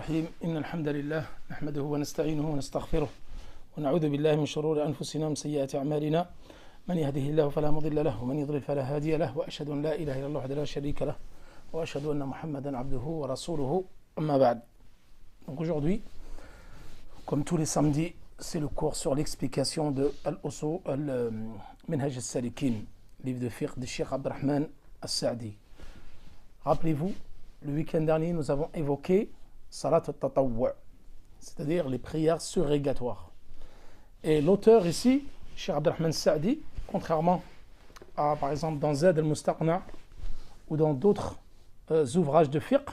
الرحيم إن الحمد لله نحمده ونستعينه ونستغفره ونعوذ بالله من شرور أنفسنا ومن سيئات أعمالنا من يهده الله فلا مضل له ومن يضلل فلا هادي له وأشهد أن لا إله إلا الله وحده لا شريك له وأشهد أن محمدا عبده ورسوله أما بعد. Donc aujourd'hui, comme tous les samedis, c'est le cours sur l'explication de Al-Usul Al-Minhaj Al-Salikin, livre de fiqh de Cheikh Abdurrahman Al-Sa'di. Rappelez-vous, le week-end dernier, nous avons évoqué Salat al-Tatawwu', c'est-à-dire les prières surrogatoires. Et l'auteur ici, Cheikh Abdurrahman Al-Sa'di, contrairement à, par exemple, dans Zad al-Mustaqna ou dans d'autres ouvrages de fiqh,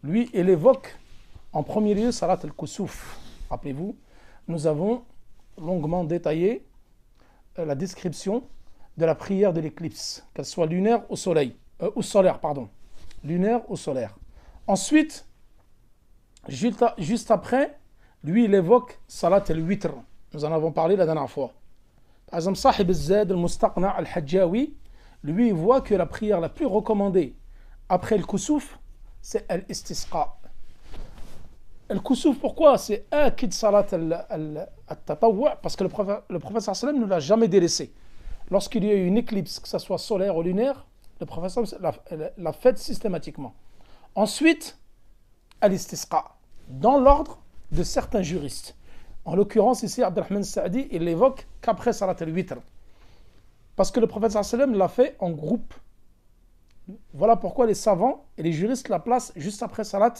lui, il évoque en premier lieu Salat al-Kusuf. Rappelez-vous, nous avons longuement détaillé la description de la prière de l'éclipse, qu'elle soit lunaire ou solaire, lunaire ou solaire. Ensuite, juste après, lui, il évoque Salat al-Witr. Nous en avons parlé la dernière fois. Par exemple, Sahib al-Zad al-Mustaqna al-Hajjawi, lui, il voit que la prière la plus recommandée après le Kusuf, c'est al-Istisqa. Al-Kusuf, pourquoi? C'est Akid Salat al-Tatawwu', parce que le prophète sallam ne l'a jamais délaissé. Lorsqu'il y a eu une éclipse, que ce soit solaire ou lunaire, le prophète l'a faite systématiquement. Ensuite, al-Istisqa, dans l'ordre de certains juristes. En l'occurrence, ici, Abdurrahman Sa'di, il l'évoque qu'après Salat al-Witr. Parce que le prophète sallam l'a fait en groupe. Voilà pourquoi les savants et les juristes la placent juste après Salat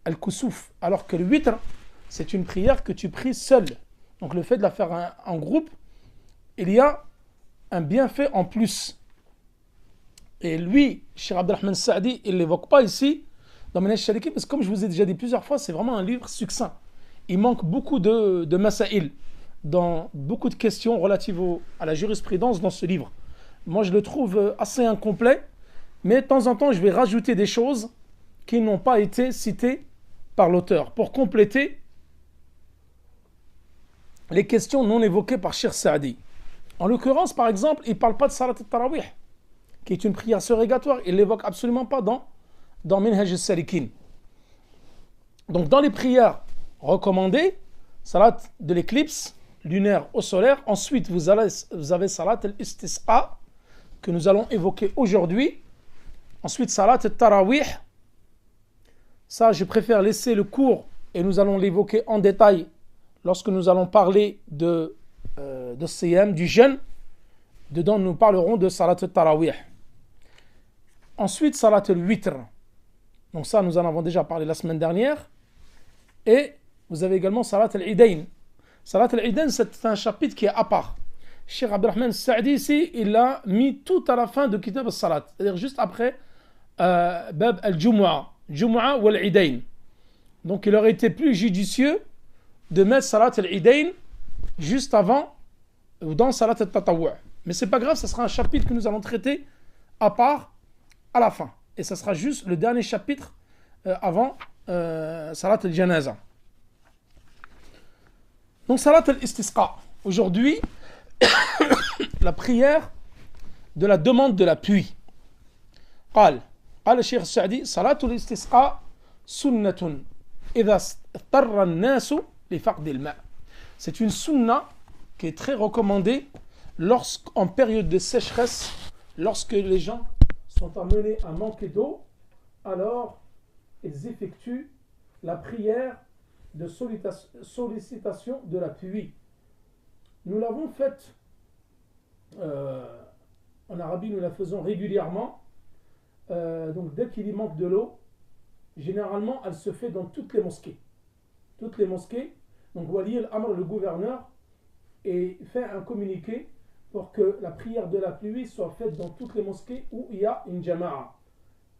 al-Kusuf. Alors que le Witr, c'est une prière que tu pries seul. Donc le fait de la faire en groupe, il y a un bienfait en plus. Et lui, Cheikh Abdurrahman Sa'di, il ne l'évoque pas ici dans Minhaj Al-Salikin, parce que comme je vous ai déjà dit plusieurs fois, c'est vraiment un livre succinct. Il manque beaucoup de masaïl, dans beaucoup de questions relatives à la jurisprudence dans ce livre. Moi, je le trouve assez incomplet, mais de temps en temps, je vais rajouter des choses qui n'ont pas été citées par l'auteur, pour compléter les questions non évoquées par Cheikh Sa'di. En l'occurrence, par exemple, il ne parle pas de Salat al-Tarawih, qui est une prière surrogatoire. Il ne l'évoque absolument pas dans Minhaj Al-Salikin. Donc, dans les prières recommandées, Salat de l'éclipse, lunaire ou solaire. Ensuite, vous avez Salat al-Istisqa, que nous allons évoquer aujourd'hui. Ensuite, Salat al-Tarawih. Ça, je préfère laisser le cours et nous allons l'évoquer en détail lorsque nous allons parler de Siyam, du jeûne. Dedans, nous parlerons de Salat al-Tarawih. Ensuite, Salat al-Witr. Donc ça, nous en avons déjà parlé la semaine dernière. Et vous avez également Salat al-Idayn. Salat al-Idayn, c'est un chapitre qui est à part. Cheikh Abdurrahman Sa'di ici, il l'a mis tout à la fin de Kitab al-Salat. C'est-à-dire juste après Bab al-Jumu'ah. Jumu'ah ou al-Idayn. Donc il aurait été plus judicieux de mettre Salat al-Idayn juste avant ou dans Salat al-Tatawwu'. Mais c'est pas grave, ce sera un chapitre que nous allons traiter à part à la fin. Et ce sera juste le dernier chapitre avant Salat al-Janaza. Donc Salat al-Istisqa. Aujourd'hui, la prière de la demande de la pluie. قال الشيخ السعدي صلاة الاستسقاء سنة إذا اضطر الناس لفقد الماء. C'est une sunna qui est très recommandée en période de sécheresse, lorsque les gens sont amenés à manquer d'eau, alors ils effectuent la prière de sollicitation de la pluie. Nous l'avons faite en Arabie, nous la faisons régulièrement. Donc dès qu'il y manque de l'eau, généralement elle se fait dans toutes les mosquées. Toutes les mosquées, donc Wali al-Amr, le gouverneur, et fait un communiqué pour que la prière de la pluie soit faite dans toutes les mosquées où il y a une jama'a,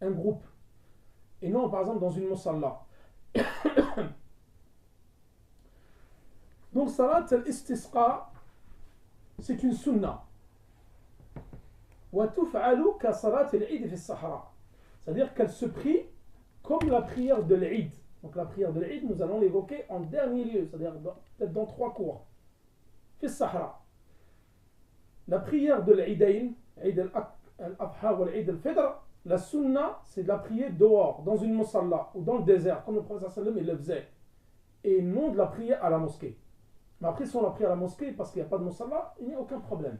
un groupe, et non par exemple dans une musalla. Donc Salat al-Istisqa, c'est une sunna. وَتُفْعَلُ كَصَلَاةِ الْعِيدِ فِي الصَّحْرَاءِ. C'est-à-dire qu'elle se prie comme la prière de l'Eid. Donc la prière de l'Eid, nous allons l'évoquer en dernier lieu, c'est-à-dire peut-être dans 3 cours. في الصحراء. La prière de l'Eidayn, Eid al-Adha ou l'Eid al-Fitr, la sunna, c'est de la prier dehors, dans une musalla ou dans le désert, comme le prophète sallam il le faisait, et non de la prier à la mosquée. Mais après, si on la prie à la mosquée parce qu'il n'y a pas de musalla, il n'y a aucun problème.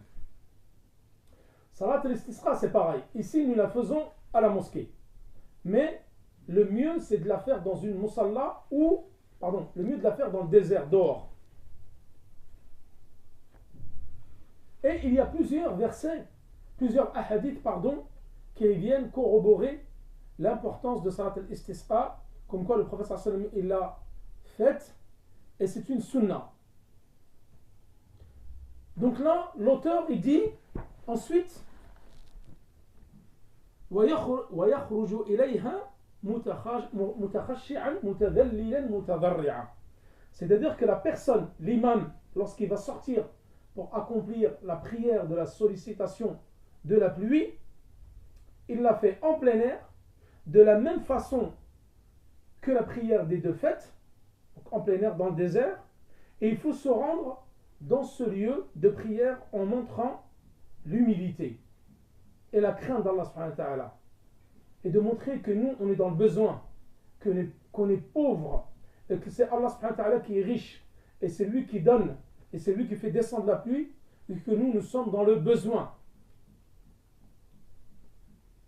Salat al-istisqa, c'est pareil. Ici, nous la faisons à la mosquée. Mais le mieux, c'est de la faire dans une musalla ou, pardon, le mieux de la faire dans le désert, dehors. Et il y a plusieurs versets, plusieurs hadiths, pardon, qui viennent corroborer l'importance de Salat al-Istisqa, comme quoi le prophète sallallahu alayhi wa sallam il l'a faite, et c'est une sunna. Donc là, l'auteur il dit ensuite وَيَخْرُجُ إِلَيْهَا مُتَخَشِّعًا مُتَذَلِّلًا مُتَضَرِّعًا. C'est-à-dire que la personne, l'imam, lorsqu'il va sortir pour accomplir la prière de la sollicitation de la pluie, il l'a fait en plein air, de la même façon que la prière des deux fêtes, donc en plein air dans le désert, et il faut se rendre dans ce lieu de prière en montrant l'humilité et la crainte d'Allah subhanahu wa ta'ala, et de montrer que nous on est dans le besoin, qu'on est pauvre, et que c'est Allah subhanahu wa ta'ala qui est riche, et c'est lui qui donne, et c'est lui qui fait descendre la pluie, et que nous sommes dans le besoin.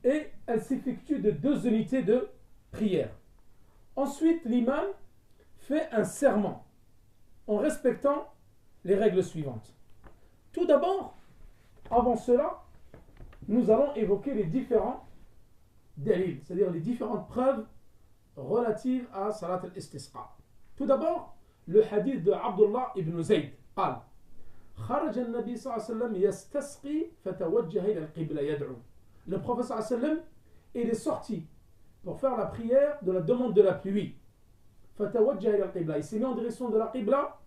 Et elle s'effectue de 2 unités de prière. Ensuite, l'imam fait un serment en respectant les règles suivantes. Tout d'abord, avant cela, nous allons évoquer les différents dalils, c'est-à-dire les différentes preuves relatives à Salat al-Istisqa. Tout d'abord, le hadith de Abdullah ibn Zayd قال خرج النبي صلى الله عليه وسلم يستسقي فتوجه إلى القبلة يدعو. Le prophète sallallahu alayhi wa sallam il est sorti pour faire la prière de la demande de la pluie. فتوجه إلى القبلة. Il s'est mis en direction de la qibla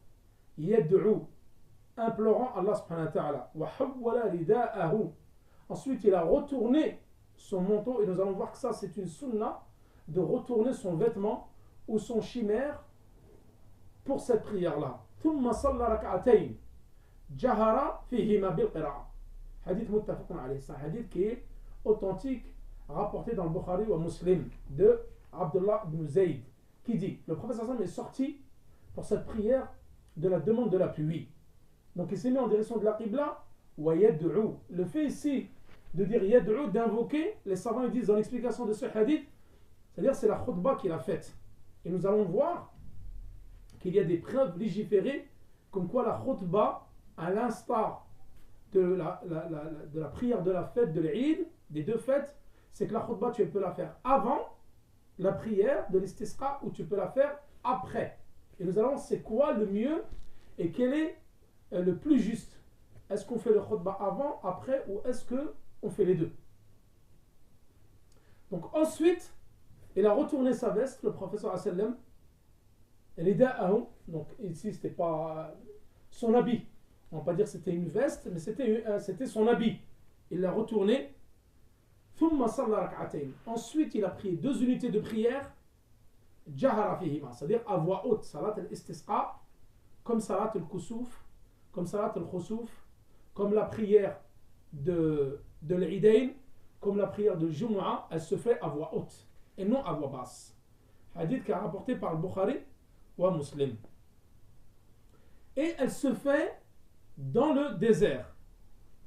يدعو, implorant Allah subhanahu wa ta'ala. وحول رداءه. Ensuite, il a retourné son manteau, et nous allons voir que ça, c'est une sunna, de retourner son vêtement ou son chimère pour cette prière-là. ثم صلى ركعتين جهر فيهما بالقراءة. Hadith muttafaqun alayh. C'est un hadith qui est authentique, rapporté dans le Bukhari ou Muslim, de Abdullah ibn Zayd, qui dit, le prophète sallallahu alayhi wa sallam est sorti pour cette prière de la demande de la pluie. Donc il s'est mis en direction de la qibla, wa yad'u. Le fait ici de dire yad'u, d'invoquer, les savants ils disent dans l'explication de ce hadith, c'est-à-dire c'est la khutbah qu'il a faite. Et nous allons voir qu'il y a des preuves légiférées comme quoi la khutbah, à l'instar de la prière de la fête de l'Eid, des deux fêtes, c'est que la khutbah tu peux la faire avant la prière de l'istisqa ou tu peux la faire après. Et nous allons voir c'est quoi le mieux et quel est le plus juste. Est-ce qu'on fait le khutbah avant, après, ou est-ce qu'on fait les deux? Donc ensuite, il a retourné sa veste, le professeur sallam, donc ici c'était pas son habit, on va pas dire que c'était une veste, mais c'était son habit. Il l'a retourné. Ensuite, il a pris 2 unités de prière, c'est-à-dire à voix haute, salat al-istisqa, comme salat al-kusuf, comme salat al-khusuf, comme la prière de l'Idayn, comme la prière de Jumu'ah, elle se fait à voix haute et non à voix basse. Hadith qui est rapporté par le Bukhari ou Muslim. Et elle se fait dans le désert,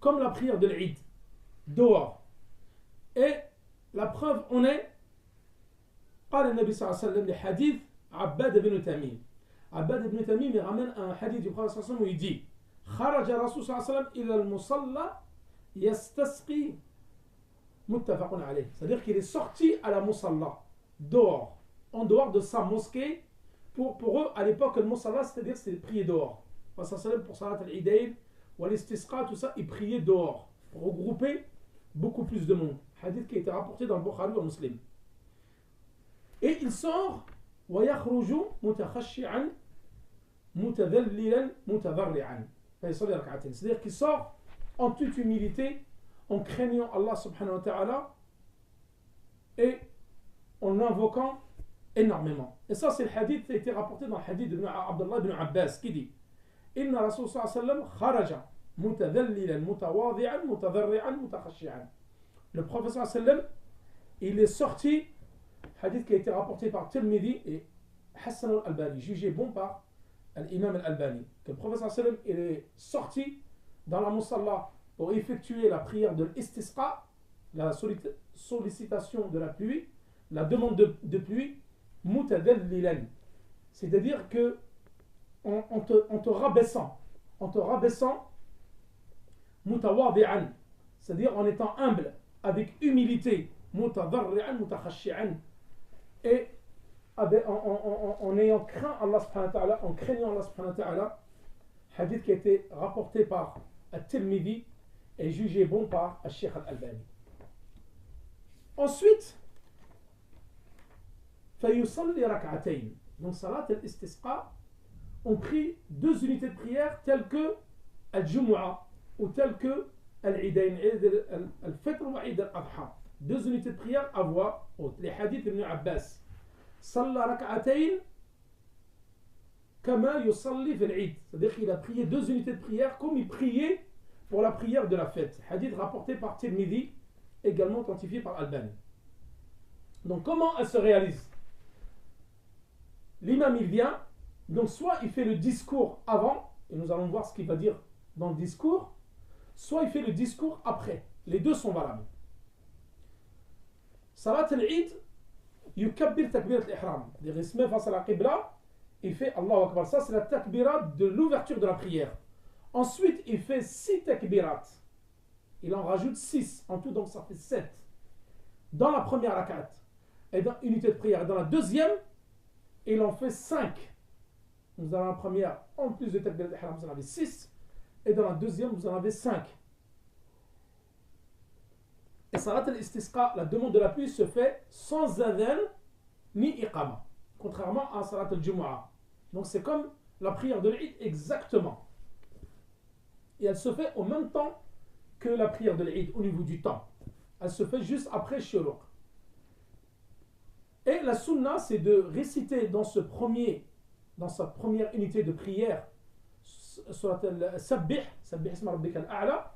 comme la prière de l'Eid, dehors. Et la preuve en est, قال النبي صلى الله عليه وسلم لحديث عباد بن تميم. عباد بن تميم ramène un hadith du prophète sallallahu alayhi wa sallam où il dit خرج الرسول صلى الله عليه وسلم إلى المصلى يستسقي متفق عليه. C'est-à-dire qu'il est sorti à la musalla, dehors, en dehors de sa mosquée. Pour eux, à l'époque, le musalla, c'est-à-dire c'était prier dehors. Pour salat al-Idayn, ou l'istisqa, tout ça, ils priaient dehors, pour regrouper beaucoup plus de monde. Hadith qui a été rapporté dans le Bukhari ou Muslim. Et il sort, وَيَخْرُجُ مُتَخَشِّعًا مُتَذَلِّلًا مُتَضَرِّعًا. C'est-à-dire qu'il sort en toute humilité, en craignant Allah subhanahu wa ta'ala et en l'invoquant énormément. Et ça, c'est le hadith qui a été rapporté dans le hadith de Abdullah ibn Abbas qui dit Inna Rasul sallallahu alayhi wa sallam kharaja mutadhallilan mutawadi'an mutadarri'an mutakhashi'an. Le prophète sallallahu alayhi wa sallam il est sorti, hadith qui a été rapporté par Tirmidhi et Hassan al-Albani, jugé bon par l'imam al-Albani, que le prophète sallam il est sorti dans la musalla pour effectuer la prière de l'istisqa, la sollicitation de la pluie, la demande de pluie, mutadallilan, c'est-à-dire que en te rabaissant, mutawadi'an, c'est-à-dire en étant humble, avec humilité, mutadarri'an, mutakhashi'an, et en ayant craint Allah subhanahu wa ta'ala, en craignant Allah subhanahu wa ta'ala, hadith qui a été rapporté par At-Tirmidhi et jugé bon par Al-Sheikh Al-Albani. Ensuite, فَيُصَلِّ رَكْعَتَيْنِ. Donc salat al-istisqa, on prie 2 unités de prière telles que al-Jumu'ah ou telles que al-Idayn, al-Fitr wa Eid al-Adha. 2 unités de prière à voix haute. Les hadiths d'Ibn Abbas. صلى ركعتين كما يصلي في العيد, c'est-à-dire qu'il a prié 2 unités de prière comme il priait pour la prière de la fête. Hadith rapporté par Tirmidhi, également authentifié par Albani. Donc comment elle se réalise? L'imam il vient, donc soit il fait le discours avant, et nous allons voir ce qu'il va dire dans le discours, soit il fait le discours après. Les deux sont valables. Salat al-Eid, yukabbir takbirat al-ihram. Il se met face à la qibla, il fait Allahu Akbar. Ça c'est la takbirat de l'ouverture de la prière. Ensuite il fait 6 takbirat. Il en rajoute 6 en tout, donc ça fait 7. Dans la première rakat, et dans unité de prière. Et dans la deuxième, il en fait 5. Dans la première, en plus de takbirat al-ihram, vous en avez 6. Et dans la deuxième, vous en avez 5. Et salat al-istisqa, la demande de la pluie, se fait sans adhan ni iqama, contrairement à salat al-jumu'ah. Donc c'est comme la prière de l'Eid exactement. Et elle se fait au même temps que la prière de l'Eid au niveau du temps. Elle se fait juste après Shuruq. Et la sunna, c'est de réciter dans sa première unité de prière surat al-Sabbih, Sabbih isma rabbika al-a'la,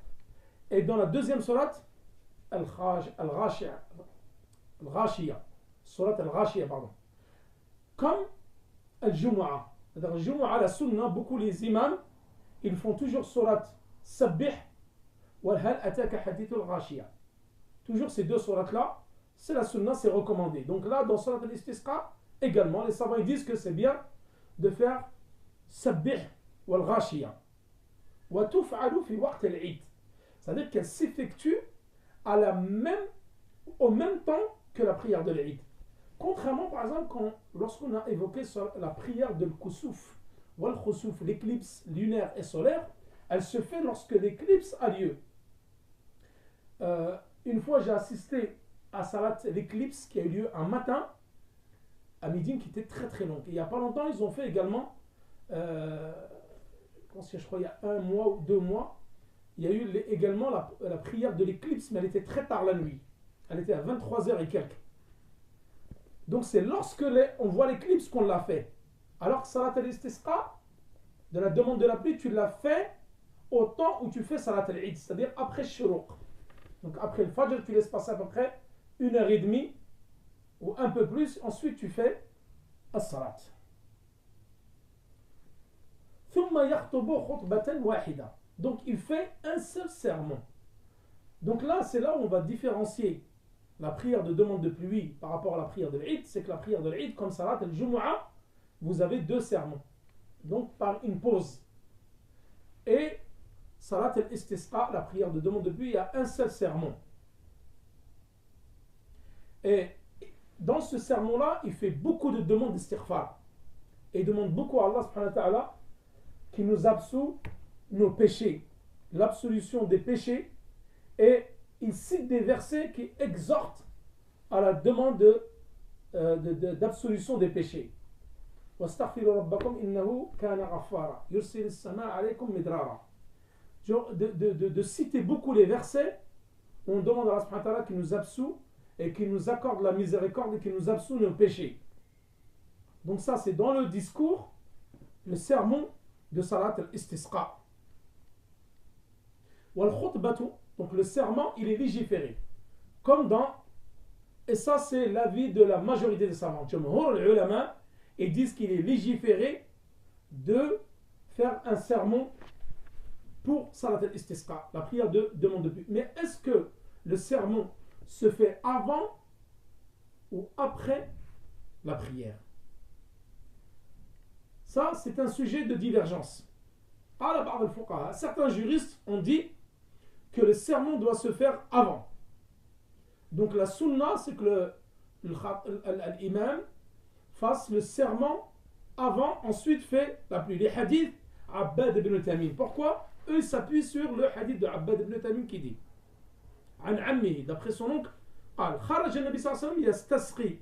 et dans la deuxième surat al-Ghashiyah, surat al-Ghashiyah, pardon. Comme al-Jumu'ah. C'est-à-dire al-Jumu'ah, la sunna, beaucoup les imams, ils font toujours surat Sabbih wa hal ataka hadithul Ghashiyah. Toujours ces deux surats-là, c'est la sunna, c'est recommandé. Donc là, dans surat al-Istisqa, également, les savants ils disent que c'est bien de faire Sabbih wal Ghashiyah. Wa tuf'alu fi waqt al-Eid. C'est-à-dire qu'elle s'effectue au même temps que la prière de l'Eid. Contrairement, par exemple, lorsqu'on a évoqué sur la prière de l'Kusuf, wal Khusuf, l'éclipse lunaire et solaire, elle se fait lorsque l'éclipse a lieu. Une fois, j'ai assisté à Salat l'éclipse qui a eu lieu un matin à Médine qui était très très longue. Et il n'y a pas longtemps, ils ont fait également, je crois il y a 1 mois ou 2 mois, il y a eu également la prière de l'éclipse, mais elle était très tard la nuit. Elle était à 23h et quelques. Donc c'est lorsque on voit l'éclipse qu'on l'a fait. Alors que Salat al-Istisqa, de la demande de la pluie, tu l'as fait au temps où tu fais Salat al-Eid, c'est-à-dire après Shuruq. Donc après le Fajr, tu laisses passer à peu près 1h30 ou un peu plus. Ensuite, tu fais As-Salat. ثم يخطب خطبة واحدة. Donc il fait un seul sermon. Donc là, c'est là où on va différencier la prière de demande de pluie par rapport à la prière de l'Eid. C'est que la prière de l'Eid, comme Salat al-Jumu'ah, vous avez 2 sermons. Donc par une pause. Et Salat al-Istisqa, la prière de demande de pluie, il y a un seul sermon. Et dans ce sermon-là, il fait beaucoup de demandes d'istighfar. Et il demande beaucoup à Allah subhanahu wa ta'ala qui nous absout nos péchés, l'absolution des péchés, et il cite des versets qui exhortent à la demande d'absolution des péchés. وَاسْتَغْفِرُوا رَبَّكُمْ إِنَّهُ كَانَ غَفَّارًا يُرْسِلِ السَّمَاءَ عَلَيْكُمْ مِدْرَارًا. De citer beaucoup les versets où on demande à Allah subhanahu wa ta'ala qui nous absout et qui nous accorde la miséricorde et qui nous absout nos péchés. Donc ça c'est dans le discours, le sermon de Salat al-Istisqa. Wal khutbatu, donc le serment il est légiféré, comme dans Et ça, c'est l'avis de la majorité des savants. Jumhur al-ulama, ils disent qu'il est légiféré de faire un sermon pour Salat al-Istisqa, la prière de demande de pluie. Mais est-ce que le sermon se fait avant ou après la prière? Ça, c'est un sujet de divergence. Certains juristes ont dit que le sermon doit se faire avant. Donc la sunna, c'est que l'imam fasse le sermon avant, ensuite fait la pluie. Les hadiths Abbad ibn Tamim. Pourquoi? Eux s'appuient sur le hadith de Abbad ibn Tamim qui dit عن عمه, d'après son oncle, قال خرج النبي صلى الله عليه وسلم يستسقي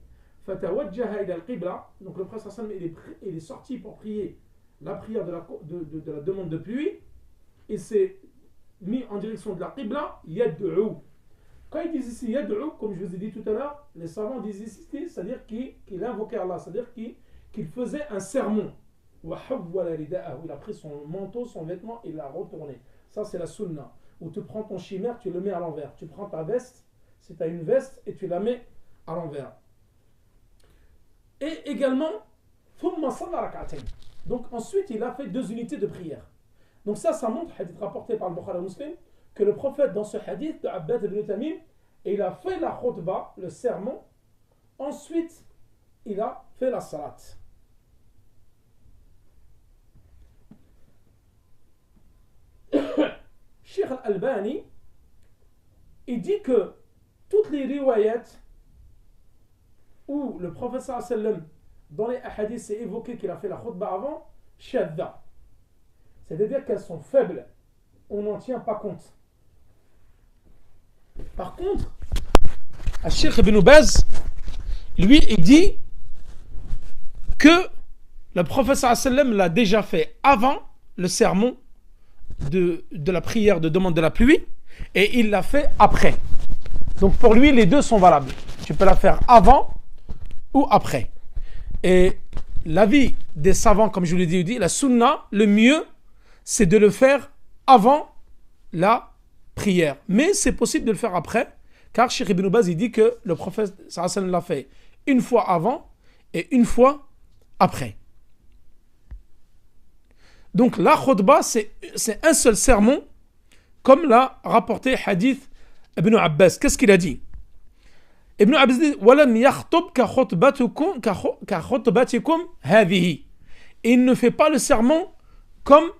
فتوجه إلى القبلة. Donc le prophète صلى الله عليه وسلم il est sorti pour prier la prière de la demande de pluie. Il s'est mis en direction de la qibla, yad'u. Quand ils disent ici yad'u, comme je vous ai dit tout à l'heure, les savants disent ici, c'est-à-dire qu'il invoquait Allah, c'est-à-dire qu'il faisait un sermon. Il a pris son manteau, son vêtement, et il l'a retourné. Ça, c'est la sunna. Où tu prends ton chimère, tu le mets à l'envers. Tu prends ta veste, si tu as une veste, et tu la mets à l'envers. Et également, donc ensuite, il a fait 2 unités de prière. Donc ça montre, hadith rapporté par le Bukhari Muslim, que le prophète, dans ce hadith de Abbad ibn Tamim, il a fait la khutbah, le sermon, ensuite, il a fait la salat. Cheikh Al-Albani, il dit que toutes les riwayats où le prophète sallallahu alayhi wa sallam, dans les hadiths, c'est évoqué qu'il a fait la khutbah avant, shadda. C'est-à-dire qu'elles sont faibles. On n'en tient pas compte. Par contre, Cheikh Ibn Baz, lui, il dit que le prophète sallallahu alayhi wa sallam l'a déjà fait avant le sermon de la prière de demande de la pluie, et il l'a fait après. Donc pour lui, les deux sont valables. Tu peux la faire avant ou après. Et l'avis des savants, comme je vous l'ai dit, la sunna, le mieux, c'est de le faire avant la prière. Mais c'est possible de le faire après, car Cheikh Ibn Baz, il dit que le prophète sallallahu alayhi wa sallam l'a fait une fois avant et une fois après. Donc la khutbah, c'est un seul sermon, comme l'a rapporté hadith Ibn Abbas. Qu'est-ce qu'il a dit? Ibn Abbas dit وَلَمْ يَخْطُبْ كَخُطْبَتِكُمْ هَذِهِ. Il ne fait pas le sermon comme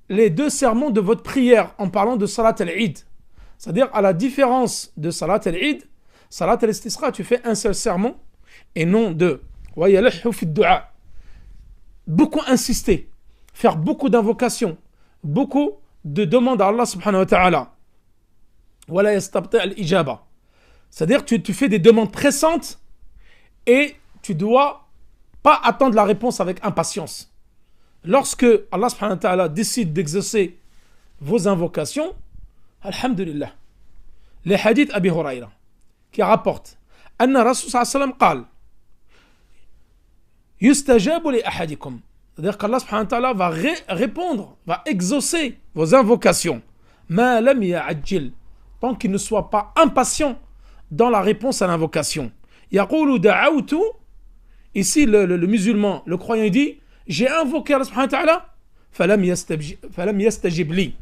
les 2 sermons de votre prière en parlant de Salat al-Eid. C'est-à-dire, à la différence de Salat al-Eid, Salat al-Istisqa, tu fais un seul sermon et non 2. وَيَلَحُّ فِي الدُّعَاء. Beaucoup insister. Faire beaucoup d'invocations, beaucoup de demandes à Allah subhanahu wa ta'ala. Wala yastabti al-ijaba. C'est-à-dire que tu fais des demandes pressantes et tu dois pas attendre la réponse avec impatience. Lorsque Allah subhanahu wa ta'ala décide d'exaucer vos invocations, alhamdulillah. Les hadiths Abi Huraira qui rapportent Anna Rasul sallallahu alayhi wa sallam qal yustajabu li ahadikum. C'est-à-dire qu'Allah subhanahu wa ta'ala va répondre, va exaucer vos invocations. Ma lam ya'ajjil, tant qu'il ne soit pas impatient dans la réponse à l'invocation. Yaqulu da'awtu, ici le musulman, le croyant, il dit, j'ai invoqué Allah subhanahu wa ta'ala, falam yastajib li.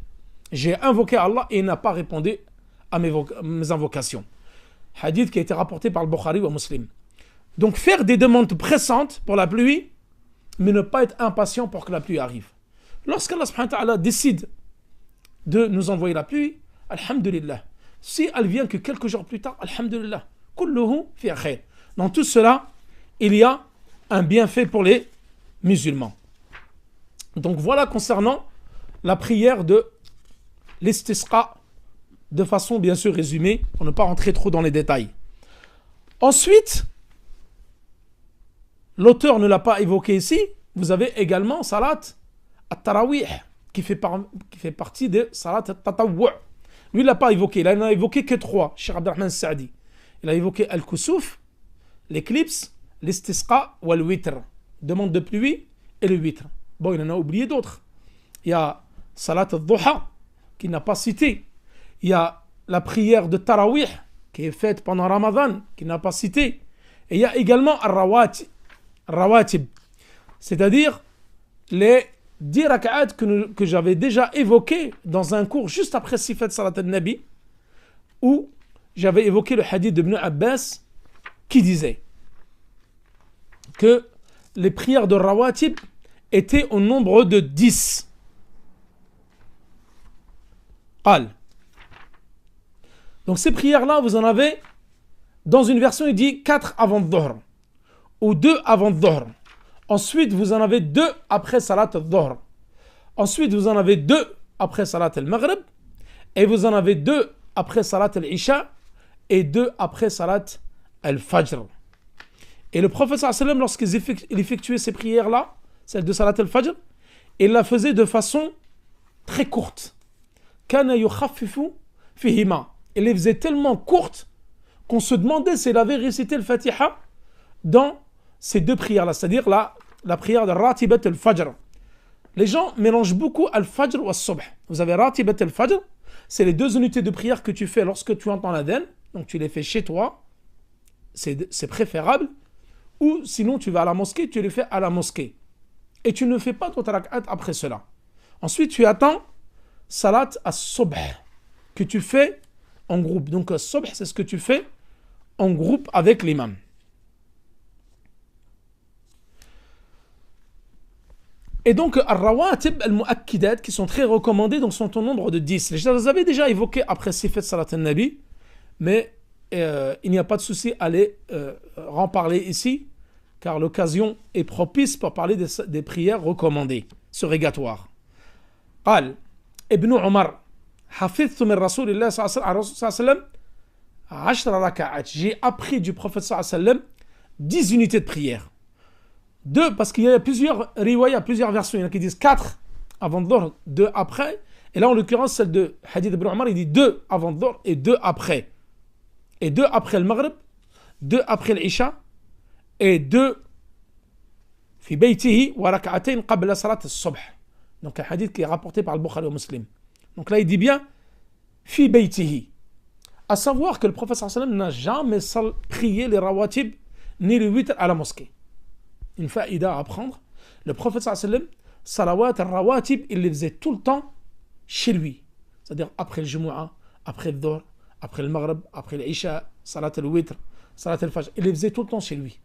J'ai invoqué Allah et il n'a pas répondu à mes invocations. Hadith qui a été rapporté par le Bukhari ou Muslim. Donc faire des demandes pressantes pour la pluie, mais ne pas être impatient pour que la pluie arrive. Lorsqu'Allah subhanahu wa ta'ala décide de nous envoyer la pluie, alhamdulillah. Si elle vient que quelques jours plus tard, alhamdulillah. Kulluhu fi khair. Dans tout cela, il y a un bienfait pour les musulmans. Donc voilà concernant la prière de l'istisqa, de façon bien sûr résumée, pour ne pas rentrer trop dans les détails. Ensuite, l'auteur ne l'a pas évoqué ici. Vous avez également Salat al-Tarawih qui fait partie de Salat al-Tatawwu'. Lui, il ne l'a pas évoqué. Il n'en a évoqué que 3. Cheikh Abdurrahman Sa'di. Il a évoqué Al-Kusuf, l'éclipse, l'Istisqa ou al-Witr. Demande de pluie et le Witr. Bon, il en a oublié d'autres. Il y a Salat al-Duha qu'il n'a pas cité. Il y a la prière de Tarawih qui est faite pendant Ramadan, qui n'a pas cité. Et il y a également Rawatib, c'est-à-dire les 10 rak'at que j'avais déjà évoqués dans un cours juste après Sifat Salat al-Nabi, où j'avais évoqué le hadith d'Ibn Abbas qui disait que les prières de Rawatib étaient au nombre de 10. Qal. Donc ces prières-là, vous en avez, dans une version, il dit 4 avant Dhuhr, ou 2 avant Dhuhr. Ensuite, vous en avez 2 après Salat al-Dhuhr. Ensuite, vous en avez 2 après Salat al-Maghrib. Et vous en avez 2 après Salat al-Isha. Et 2 après Salat al-Fajr. Et le prophète sallallahu alayhi wa sallam, lorsqu'il effectuait ces prières-là, celle de Salat al-Fajr, il la faisait de façon très courte. Kana yukhaffifu fihima. Il les faisait tellement courtes qu'on se demandait s'il avait récité le Fatiha dans ces 2 prières-là, c'est-à-dire la prière de Ratibat al-Fajr. Les gens mélangent beaucoup al-Fajr ou al-Subh. Vous avez Ratibat al-Fajr, c'est les 2 unités de prière que tu fais lorsque tu entends l'adhan, donc tu les fais chez toi, c'est préférable, ou sinon tu vas à la mosquée, tu les fais à la mosquée. Et tu ne fais pas d'autres rak'at après cela. Ensuite, tu attends Salat al-Subh, que tu fais en groupe. Donc al-Subh, c'est ce que tu fais en groupe avec l'imam. Et donc, al-Rawatib al-Mu'akkidat, qui sont très recommandés, donc sont au nombre de 10. Je les avais déjà évoqués après Sifat Salat al-Nabi, mais il n'y a pas de souci à les remparler ici, car l'occasion est propice pour parler des prières recommandées, surrogatoires. قال ابن عمر حفظت من رسول الله صلى الله عليه وسلم 10 ركعات. J'ai appris du prophète sallallahu alayhi wa sallam 10 unités de prière. 2, parce qu'il y a plusieurs riwayas, plusieurs versions. Il y en a qui disent 4 avant Dhuhr, 2 après. Et là, en l'occurrence, celle de Hadith ibn Umar, il dit 2 avant Dhuhr et 2 après. Et 2 après le Maghrib, 2 après l'Isha, et 2 fi baytihi wa rak'atayn qabla salat al-subh. Donc un hadith qui est rapporté par le Bukhari et Muslim. Donc là, il dit bien fi baytihi. À savoir que le prophète sallallahu alayhi wa sallam n'a jamais prié les rawatib ni le witr à la mosquée. Une faïda à apprendre. Le prophète sallallahu alayhi wa sallam, salawat al-rawatib, il les faisait tout le temps chez lui. C'est-à-dire après le Jumu'ah, après le Dhuhr, après le Maghrib, après l'Isha, Salat al-Witr, Salat al-Fajr. Il les faisait tout le temps chez lui.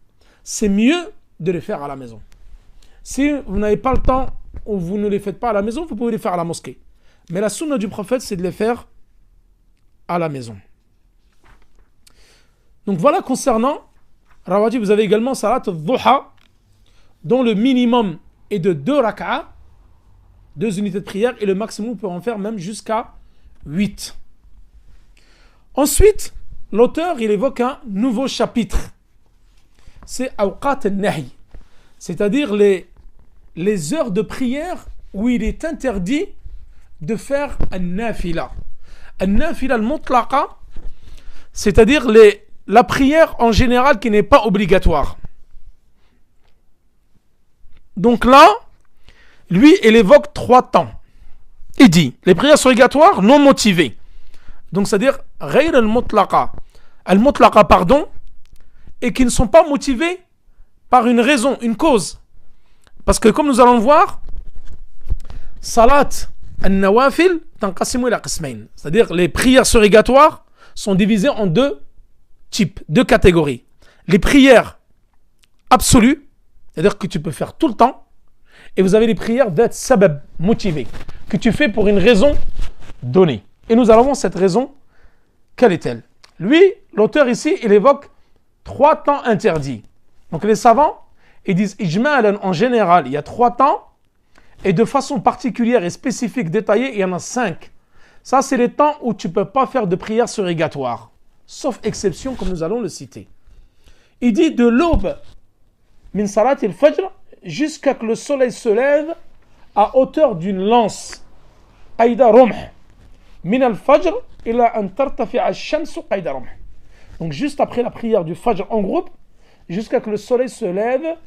C'est mieux de les faire à la maison. Si vous n'avez pas le temps ou vous ne les faites pas à la maison, vous pouvez les faire à la mosquée. Mais la sunna du prophète, c'est de les faire à la maison. Donc voilà concernant Rawatib, vous avez également Salat al-Dhuha, dont le minimum est de 2 rak'a, 2 unités de prière, et le maximum peut en faire même jusqu'à 8. Ensuite, l'auteur, il évoque un nouveau chapitre. C'est Awqat al-Nahi, c'est-à-dire les heures de prière où il est interdit de faire un-nafila. Un-nafila al-mutlaqa, c'est-à-dire la prière en général qui n'est pas obligatoire. Donc là, lui, il évoque 3 temps. Il dit, les prières surrogatoires non motivées. Donc c'est-à-dire, ghayr al-mutlaqa. Al-mutlaqa, pardon, et qui ne sont pas motivées par une raison, une cause. Parce que comme nous allons le voir, salat al-nawafil tanqasimu ila qismayn. C'est-à-dire, les prières surrogatoires sont divisées en 2 types, 2 catégories. Les prières absolues, c'est-à-dire que tu peux faire tout le temps, et vous avez les prières d'être sabab, motivées, que tu fais pour une raison donnée. Et nous allons voir cette raison, quelle est-elle? Lui, l'auteur ici, il évoque 3 temps interdits. Donc les savants, ils disent ijma'lan, en général, il y a 3 temps, et de façon particulière et spécifique, détaillée, il y en a 5. Ça, c'est les temps où tu ne peux pas faire de prière surrogatoire, sauf exception, comme nous allons le citer. Il dit de l'aube min salat al-fajr jusqu'à que le soleil se lève à hauteur d'une lance. Aïda rumh. Min al-fajr ila an tartafi'a ash-shamsu aïda rumh. Donc juste après la prière du fajr en groupe, jusqu'à que le soleil se lève,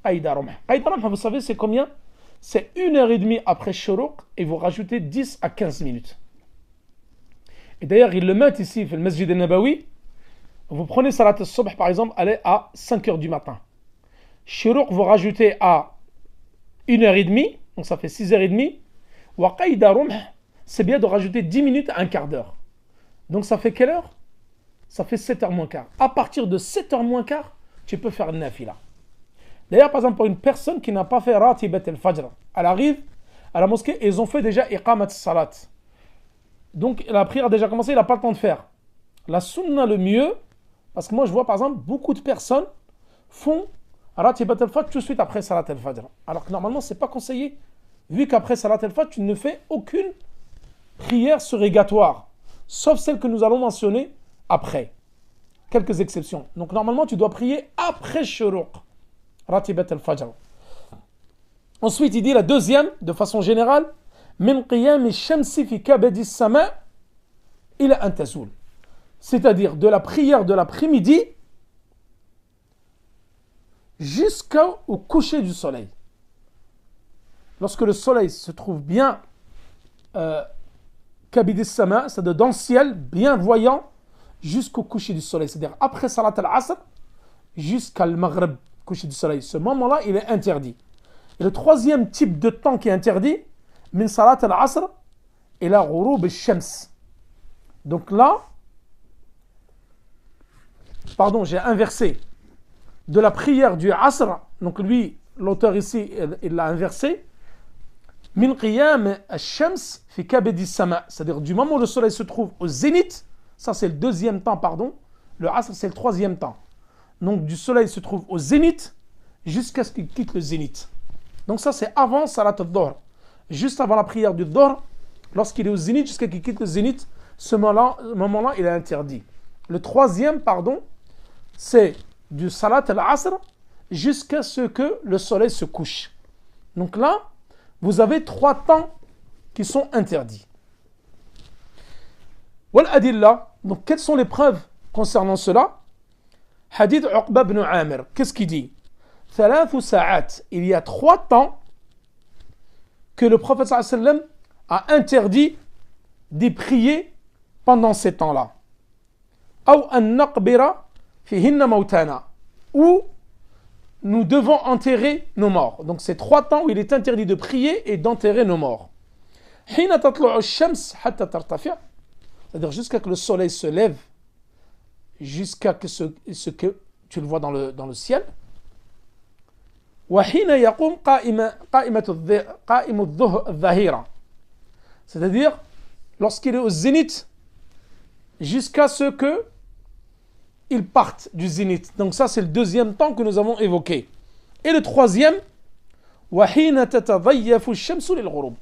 aïda rumh. Aïda rumh, vous savez c'est combien? C'est 1h30 après shuruq et vous rajoutez 10 à 15 minutes. Et d'ailleurs ils le mettent ici, dans le Masjid al-Nabawi, Vous prenez Salat al-Subh, par exemple, elle est à 5 heures du matin. Shuruq, vous rajoutez à 1h30, donc ça fait 6h30. Wa Qaïda Rumh, c'est bien de rajouter 10 minutes à un quart d'heure. Donc ça fait quelle heure? Ça fait 7h moins quart. À partir de 7h moins quart, tu peux faire nafila. D'ailleurs, par exemple, pour une personne qui n'a pas fait Ratibat al-Fajr, elle arrive à la mosquée et ils ont fait déjà Iqamat al-Salat. Donc la prière a déjà commencé, il n'a pas le temps de faire. La sunna le mieux, parce que moi je vois par exemple beaucoup de personnes font Ratibat al-Fajr tout de suite après Salat al-Fajr. Alors que normalement c'est pas conseillé. Vu qu'après Salat al-Fajr, tu ne fais aucune prière surrogatoire. Sauf celle que nous allons mentionner après. Quelques exceptions. Donc normalement tu dois prier après Shuruq. Ratibat al-Fajr. Ensuite il dit la deuxième, de façon générale, Min qiyam ash-shamsi fi kabadi as-sama' ila an tazul. C'est-à-dire de la prière de l'après-midi jusqu'au coucher du soleil. Lorsque le soleil se trouve bien kabidi as-sama', c'est-à-dire dans le ciel, bien voyant, jusqu'au coucher du soleil. C'est-à-dire après Salat al-Asr jusqu'à al-Maghrib, coucher du soleil. Ce moment-là, il est interdit. Et le troisième type de temps qui est interdit, min Salat al-Asr ila ghurub al-shams. Donc là, pardon, j'ai inversé. De la prière du Asr, donc lui, l'auteur ici, il l'a inversé. Min qiyam al-shams fi kabadi as-sama', c'est-à-dire du moment où le soleil se trouve au zénith, ça c'est le deuxième temps, pardon. Le Asr c'est le troisième temps. Donc du soleil se trouve au zénith jusqu'à ce qu'il quitte le zénith. Donc ça c'est avant Salat al-Dhuhr. Juste avant la prière du Dhuhr, lorsqu'il est au zénith jusqu'à ce qu'il quitte le zénith, ce moment-là il est interdit. Le troisième, pardon, c'est du Salat al-Asr jusqu'à ce que le soleil se couche. Donc là, vous avez 3 temps qui sont interdits. Wal adilla, donc quelles sont les preuves concernant cela? Hadith Uqba ibn Amir, qu'est-ce qu'il dit? 3 sa'at, il y a 3 temps que le prophète sallallahu alayhi wa sallam a interdit d'y prier pendant ces temps-là. Aw an naqbira fihinna mawtana, ou nous devons enterrer nos morts. Donc c'est 3 temps où il est interdit de prier et d'enterrer nos morts. Hina tatlu'u ash-shams hatta tartafi', c'est-à-dire jusqu'à ce que le soleil se lève, jusqu'à ce que tu le vois dans le ciel. Wa hina yaqum qa'imu adh-dhahira, c'est-à-dire lorsqu'il est au zénith jusqu'à ce que ils partent du zénith. Donc ça c'est le deuxième temps que nous avons évoqué. Et le troisième, وَحِينَ تَتَضَيَّفُ الشَّمْسُ لِلْغُرُوبِ,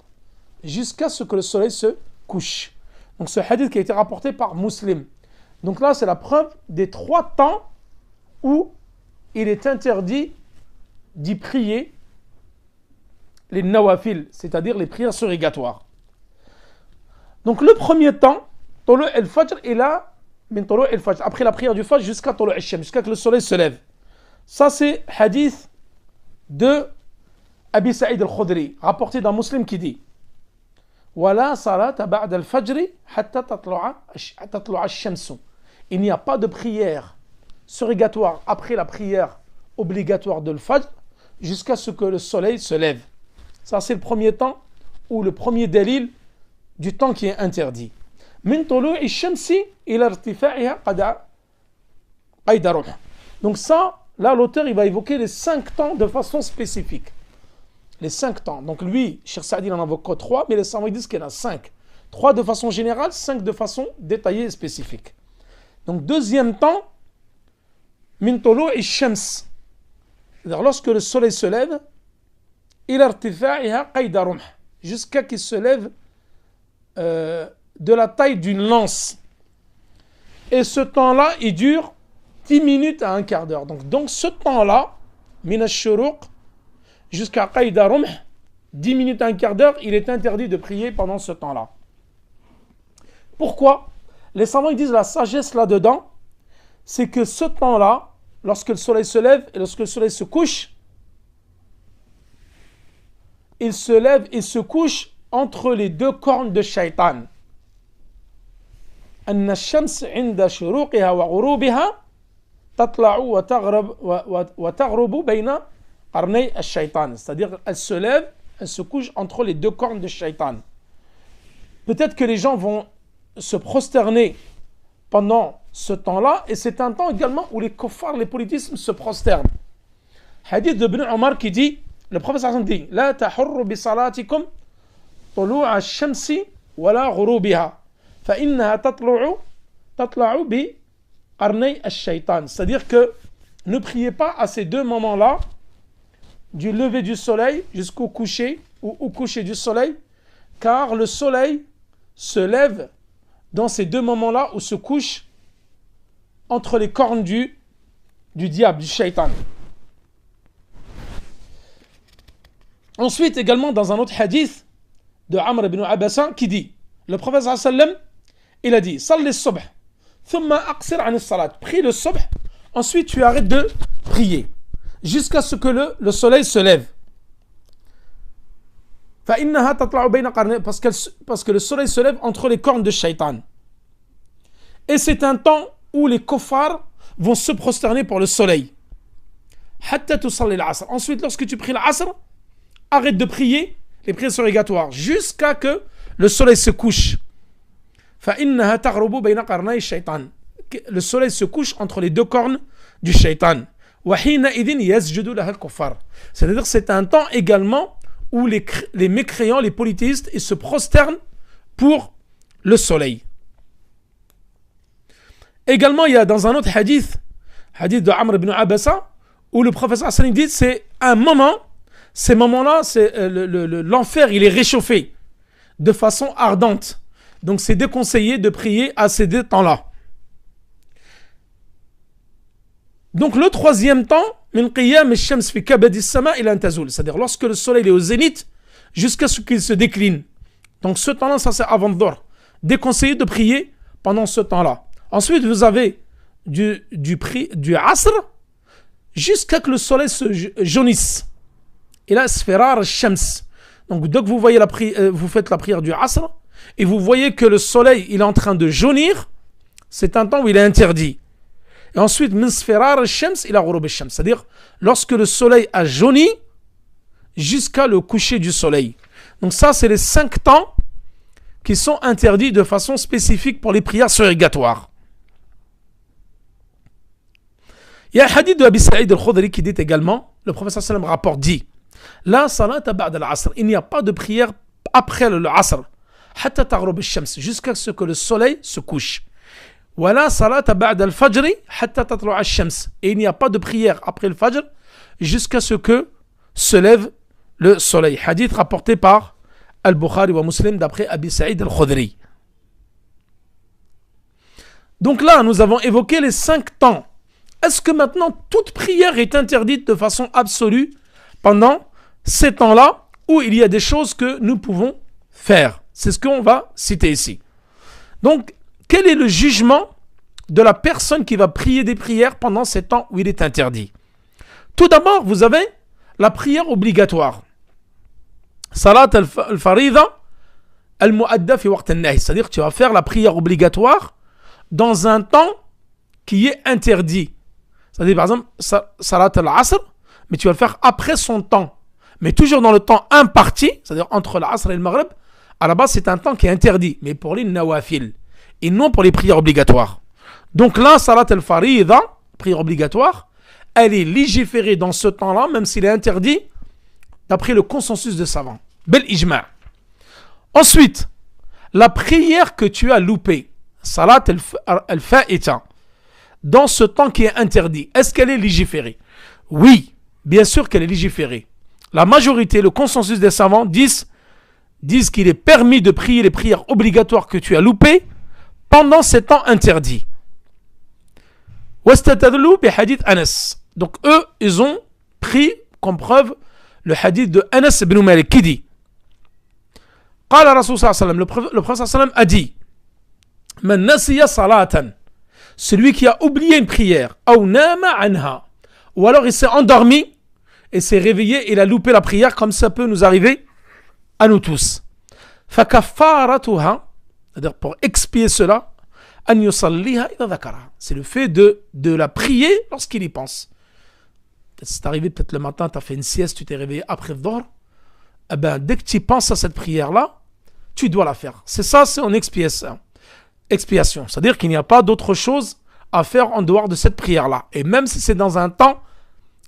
jusqu'à ce que le soleil se couche. Donc ce hadith qui a été rapporté par Muslim. Donc là c'est la preuve des 3 temps où il est interdit d'y prier les nawafil, c'est-à-dire les prières surrogatoires. Donc le premier temps, Tulu al-Fajr, est là, après la prière du Fajr jusqu'à Tulu al-Shams, jusqu'à que le soleil se lève. Ça c'est hadith de Abi Sa'id al-Khudri, rapporté d'un Muslim qui dit Wala salata ba'da al-Fajr hatta tatlu'a ash-shamsu. Il n'y a pas de prière surrogatoire après la prière obligatoire de l'Fajr jusqu'à ce que le soleil se lève. Ça c'est le premier temps, ou le premier dalil du temps qui est interdit. Min tulu'i ash-shamsi ila irtifa'iha qayda rumh. Donc ça, là l'auteur il va évoquer les 5 temps de façon spécifique. Les 5 temps. Donc lui, Cheikh Saadi il en invoque 3, mais les savants disent qu'il y en a 5. 3 de façon générale, 5 de façon détaillée et spécifique. Donc deuxième temps, min tulu'i ash-shams, c'est-à-dire lorsque le soleil se lève, ila irtifa'iha qayda rumh, jusqu'à qu'il se lève de la taille d'une lance. Et ce temps-là, il dure 10 minutes à un quart d'heure. Donc ce temps-là, min ash-shuruq jusqu'à qayda rumh, 10 minutes à un quart d'heure, il est interdit de prier pendant ce temps-là. Pourquoi? Les savants ils disent la sagesse là-dedans, c'est que ce temps-là, lorsque le soleil se lève et lorsque le soleil se couche, il se lève et se couche entre les 2 cornes de Shaitan. أن الشمس عند شروقها وغروبها تطلع وتغرب بين قرني الشيطان. C'est-à-dire, elle se lève, elle se couche entre les deux cornes de shaitan. Peut-être que les gens vont se prosterner pendant ce temps-là, et c'est un temps également où les kuffars, les politismes se prosternent. Hadith de Ibn Omar qui dit, le prophète dit, لا تحروا بصلاتكم طلوع الشمس ولا غروبها فإنها تطلع بقرني الشيطان. C'est-à-dire que ne priez pas à ces deux moments-là, du lever du soleil jusqu'au coucher ou au coucher du soleil, car le soleil se lève dans ces deux moments-là où se couche entre les cornes du diable, du shaitan. Ensuite, également dans un autre hadith de Amr ibn Abasa qui dit, le prophète sallam, il a dit, Salli subh, thumma aqsir an salat, prie le subh, ensuite tu arrêtes de prier, jusqu'à ce que le soleil se lève. فإنها تطلع بين قرني, parce que le soleil se lève entre les cornes de shaitan. Et c'est un temps où les kuffars vont se prosterner pour le soleil. حتى تصلي العصر. Ensuite, lorsque tu pries l'asr, arrête de prier les prières surrogatoires jusqu'à que le soleil se couche. فإنها تغرب بين قرني الشيطان. Le soleil se couche entre les deux cornes du shaitan. وحينئذ يسجد لها الكفار. C'est-à-dire c'est un temps également où les mécréants, les polythéistes, ils se prosternent pour le soleil. Également, il y a dans un autre hadith de Amr ibn Abasa, où le prophète sallallahu alayhi wa sallam dit, c'est un moment, ces moments-là, c'est, l'enfer, il est réchauffé de façon ardente. Donc c'est déconseillé de prier à ces deux temps-là. Donc le troisième temps, c'est-à-dire lorsque le soleil est au zénith jusqu'à ce qu'il se décline. Donc ce temps-là, ça c'est avant Dhuhr. Déconseillé de prier pendant ce temps-là. Ensuite, vous avez du asr jusqu'à que le soleil se jaunisse. Et là, sfirar shams. Donc dès que vous voyez vous faites la prière du asr et vous voyez que le soleil il est en train de jaunir, c'est un temps où il est interdit. Et ensuite, min sfirar shams ila ghurub shams, c'est-à-dire lorsque le soleil a jauni jusqu'à le coucher du soleil. Donc ça, c'est les 5 temps qui sont interdits de façon spécifique pour les prières surrogatoires. Il y a un hadith de Abi Sa'id al-Khudri qui dit également, le prophète sallam rapporte dit, la salata ba'da al-asr, il n'y a pas de prière après le asr, hatta taghrub shams, jusqu'à ce que le soleil se couche. Wala salata ba'da al-fajr hatta tatlu'a ash-shams, et il n'y a pas de prière après le fajr jusqu'à ce que se lève le soleil. Hadith rapporté par Al-Bukhari wa Muslim d'après Abi Sa'id al-Khudri. Donc là, nous avons évoqué les 5 temps. Est-ce que maintenant toute prière est interdite de façon absolue pendant ces temps-là où il y a des choses que nous pouvons faire? C'est ce qu'on va citer ici. Donc, quel est le jugement de la personne qui va prier des prières pendant ces temps où il est interdit? Tout d'abord, vous avez la prière obligatoire. Salat al-farida al-mu'adda fi waqt al-nahy. C'est-à-dire que tu vas faire la prière obligatoire dans un temps qui est interdit. C'est-à-dire par exemple, salat al-asr, mais tu vas le faire après son temps. Mais toujours dans le temps imparti, c'est-à-dire entre l'asr et le maghrib, à la base c'est un temps qui est interdit, mais pour les nawafil, et non pour les prières obligatoires. Donc là, salat al-farida, prière obligatoire, elle est légiférée dans ce temps-là, même s'il est interdit, d'après le consensus des savants. Bel ijma'. Ensuite, la prière que tu as loupée, salat al-fa'ita, dans ce temps qui est interdit, est-ce qu'elle est légiférée? Oui, bien sûr qu'elle est légiférée. La majorité, le consensus des savants disent qu'il est permis de prier les prières obligatoires que tu as loupées pendant ces temps interdits. Donc eux, ils ont pris comme preuve le hadith de Anas ibn Malik qui dit, le prophète sallam a dit, Man nasiya salatan, celui qui a oublié une prière, ou nama anha, ou alors il s'est endormi et s'est réveillé et il a loupé la prière, comme ça peut nous arriver à nous tous. Fakaffaratuha, c'est-à-dire pour expier cela, أن يصليها إذا ذكرها. C'est le fait de la prier lorsqu'il y pense. C'est arrivé peut-être le matin, tu as fait une sieste, tu t'es réveillé après le Dhuhr. Eh ben, dès que tu penses à cette prière-là, tu dois la faire. C'est ça, c'est en expiation. C'est-à-dire qu'il n'y a pas d'autre chose à faire en dehors de cette prière-là. Et même si c'est dans un temps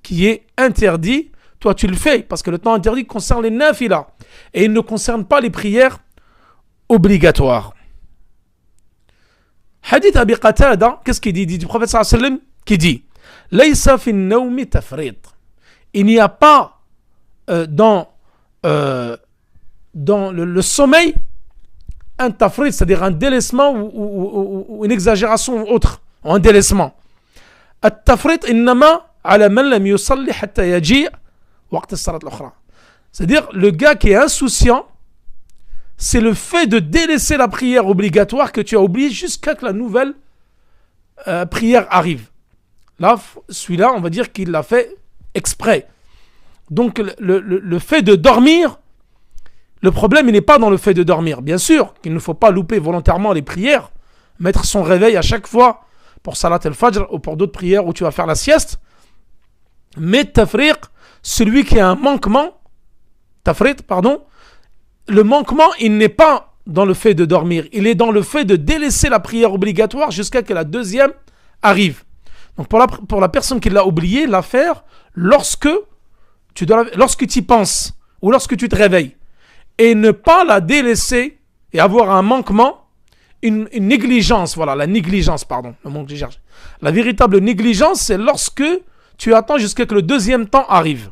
qui est interdit, toi tu le fais, parce que le temps interdit concerne les nafilas. Et il ne concerne pas les prières obligatoires. Hadith Abi Qatada, qu'est-ce qu'il dit du prophète sallallahu alayhi wa sallam, qui dit Laysa fi an-nawmi tafrit. Il n'y a pas dans le sommeil un tafrit, c'est-à-dire un délaissement ou une exagération ou autre, ou un délaissement. At-tafrit innama ala man lam yusalli hatta yaji' waqt as-salat al-ukhra. C'est-à-dire le gars qui est insouciant, c'est le fait de délaisser la prière obligatoire que tu as oublié jusqu'à que la nouvelle prière arrive. Là, celui-là, on va dire qu'il l'a fait exprès. Donc le fait de dormir, le problème, il n'est pas dans le fait de dormir. Bien sûr qu'il ne faut pas louper volontairement les prières, mettre son réveil à chaque fois pour Salat al-Fajr ou pour d'autres prières où tu vas faire la sieste. Mais tafriq, celui qui a un manquement, le manquement, il n'est pas dans le fait de dormir, il est dans le fait de délaisser la prière obligatoire jusqu'à que la deuxième arrive. Donc pour la personne qui l'a oublié, la faire lorsque tu y penses ou lorsque tu te réveilles. Et ne pas la délaisser et avoir un manquement, une négligence, voilà, la négligence, pardon, le mot que j'ai cherché. La véritable négligence, c'est lorsque tu attends jusqu'à que le deuxième temps arrive.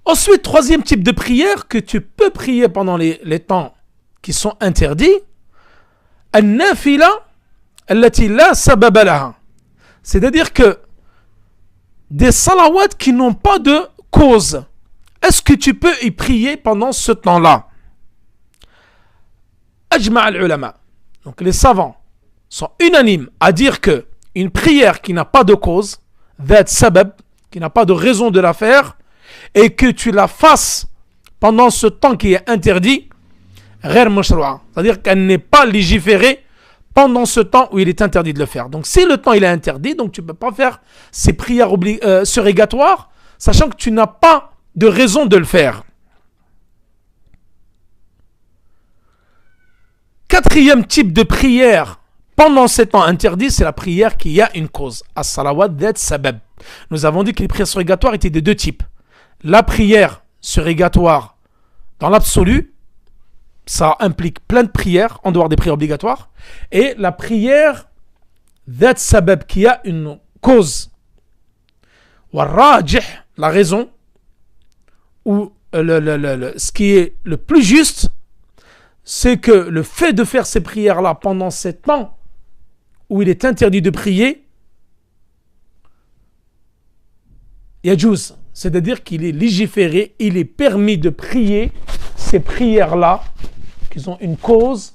Ensuite, troisième type de prière que tu peux prier pendant les temps qui sont interdits, an-nafila allati la sababa laha. C'est-à-dire que des salawats qui n'ont pas de cause. Est-ce que tu peux y prier pendant ce temps-là? Ajma' al-ulama. Donc les savants sont unanimes à dire que une prière qui n'a pas de cause, dhat sabab, qui n'a pas de raison de la faire, et que tu la fasses pendant ce temps qui est interdit, ghayr mashrou'a. C'est-à-dire qu'elle n'est pas légiférée pendant ce temps où il est interdit de le faire. Donc si le temps il est interdit, donc tu ne peux pas faire ces prières surrogatoires, sachant que tu n'as pas de raison de le faire. Quatrième type de prière pendant ces temps interdits, c'est la prière qui a une cause. As-salawat dhat sabab. Nous avons dit que les prières surrogatoires étaient de deux types. La prière surrogatoire dans l'absolu, ça implique plein de prières en dehors des prières obligatoires, et la prière dhat sabab qui a une cause. Wa rajih, la raison, ou ce qui est le plus juste, c'est que le fait de faire ces prières-là pendant ces temps où il est interdit de prier, yajouz, c'est-à-dire qu'il est légiféré, il est permis de prier ces prières-là, qui ont une cause,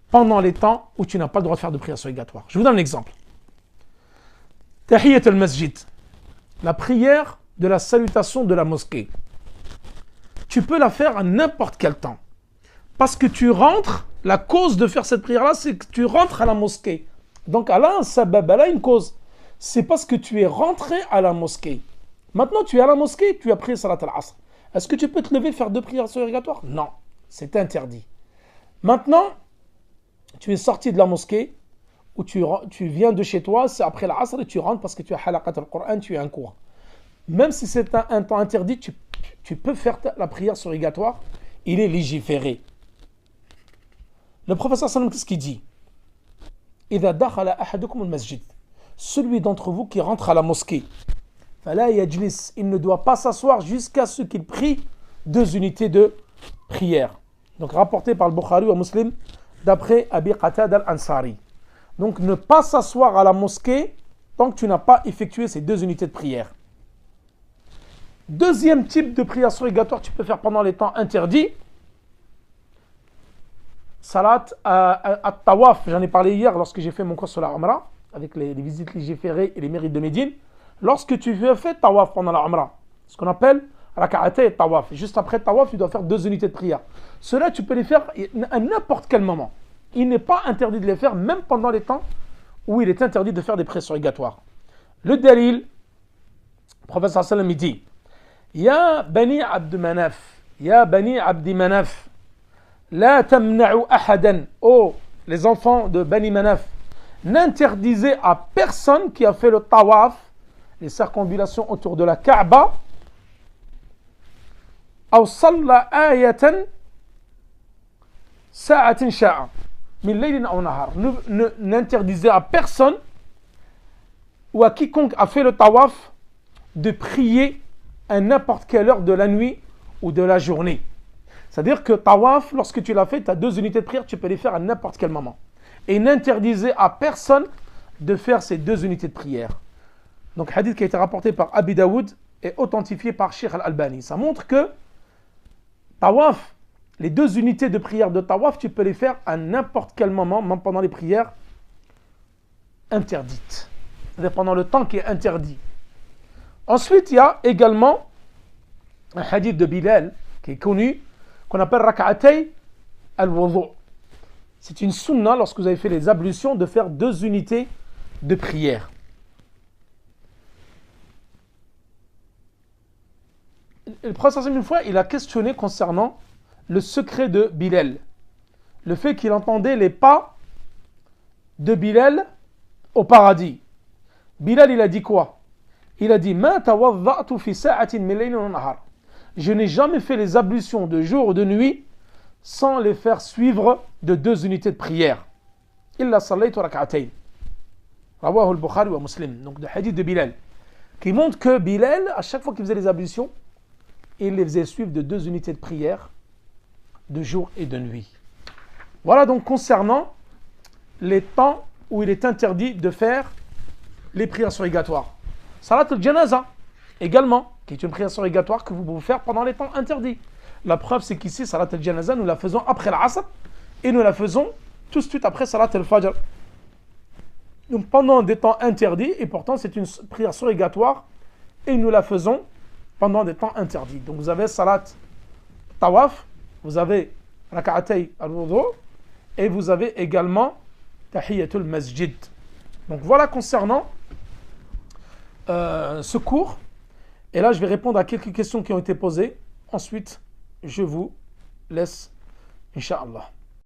pendant les temps où tu n'as pas le droit de faire de prière surrogatoire. Je vous donne un exemple. Tahiyyat al-masjid, la prière de la salutation de la mosquée. Tu peux la faire à n'importe quel temps. Parce que tu rentres, la cause de faire cette prière-là, c'est que tu rentres à la mosquée. Donc, elle a un sabab, elle a une cause. C'est parce que tu es rentré à la mosquée. Maintenant, tu es à la mosquée, tu as prié Salat al-Asr. Est-ce que tu peux te lever et faire deux prières surrogatoires? Non, c'est interdit. Maintenant, tu es sorti de la mosquée, ou tu viens de chez toi, c'est après l'Asr, et tu rentres parce que tu as halaqat al-Qur'an, tu as un cours. Même si c'est un temps interdit, tu peux faire la prière surrogatoire, il est légiféré. Le professeur sallam, qu'est-ce qu'il dit? إذا دخل أحدكم المسجد, celui d'entre vous qui rentre à la mosquée, فلا يجلس, il ne doit pas s'asseoir jusqu'à ce qu'il prie 2 unités de prière. Donc rapporté par le Bukhari ou Muslim d'après Abi Qatada al-Ansari. Donc ne pas s'asseoir à la mosquée tant que tu n'as pas effectué ces 2 unités de prière. Deuxième type de prière surrogatoire que tu peux faire pendant les temps interdits, Salat at-Tawaf, j'en ai parlé hier lorsque j'ai fait mon cours sur la Umrah, avec les visites légiférées et les mérites de Médine. Lorsque tu fais Tawaf pendant la Umrah, ce qu'on appelle raka'atay tawaf. Juste après tawaf, tu dois faire 2 unités de prière. Cela, tu peux les faire à n'importe quel moment. Il n'est pas interdit de les faire, même pendant les temps où il est interdit de faire des prières surrogatoires. Le dalil, le prophète sallallahu alayhi wa sallam, il dit Ya bani Abd Manaf, Ya bani Abdi Manaf, La tamna'u ahadan, oh les enfants de Bani Manaf, n'interdisez à personne qui a fait le tawaf, les circonambulations autour de la Kaaba, aw salla ayatan sa'atin sha'a min laylin aw nahar. N'interdisez à personne ou à quiconque a fait le tawaf de prier à n'importe quelle heure de la nuit ou de la journée. C'est-à-dire que tawaf, lorsque tu l'as fait, tu as 2 unités de prière, tu peux les faire à n'importe quel moment. Et n'interdisez à personne de faire ces 2 unités de prière. Donc, hadith qui a été rapporté par Abi Daoud et authentifié par Sheikh Al-Albani. Ça montre que tawaf, les 2 unités de prière de tawaf, tu peux les faire à n'importe quel moment, même pendant les prières interdites. C'est-à-dire pendant le temps qui est interdit. Ensuite, il y a également un hadith de Bilal qui est connu, qu'on appelle raka'atay al-wudu'. C'est une sunna, lorsque vous avez fait les ablutions, de faire 2 unités de prière. Le prophète, une fois, il a questionné concernant le secret de Bilal. Le fait qu'il entendait les pas de Bilal au paradis. Bilal, il a dit quoi? Il a dit Ma tawadda'tu fi sa'atin min laylin wa nahar. Je n'ai jamais fait les ablutions de jour ou de nuit sans les faire suivre de 2 unités de prière. Illa sallaytu rak'atayn. Rawahu al-Bukhari wa Muslim. Donc le hadith de Bilal, qui montre que Bilal, à chaque fois qu'il faisait les ablutions, il les faisait suivre de 2 unités de prière de jour et de nuit. Voilà donc concernant les temps où il est interdit de faire les prières surrogatoires. Salat al-Janaza également, qui est une prière surrogatoire que vous pouvez faire pendant les temps interdits. La preuve, c'est qu'ici, Salat al-Janaza, nous la faisons après l'Asr et nous la faisons tout de suite après Salat al-Fajr. Donc pendant des temps interdits, et pourtant c'est une prière surrogatoire et nous la faisons pendant des temps interdits. Donc vous avez Salat Tawaf, vous avez Raka'atay al-Wudu et vous avez également Tahiyatul Masjid. Donc voilà concernant ce cours. Et là, je vais répondre à quelques questions qui ont été posées. Ensuite, je vous laisse, Inch'Allah.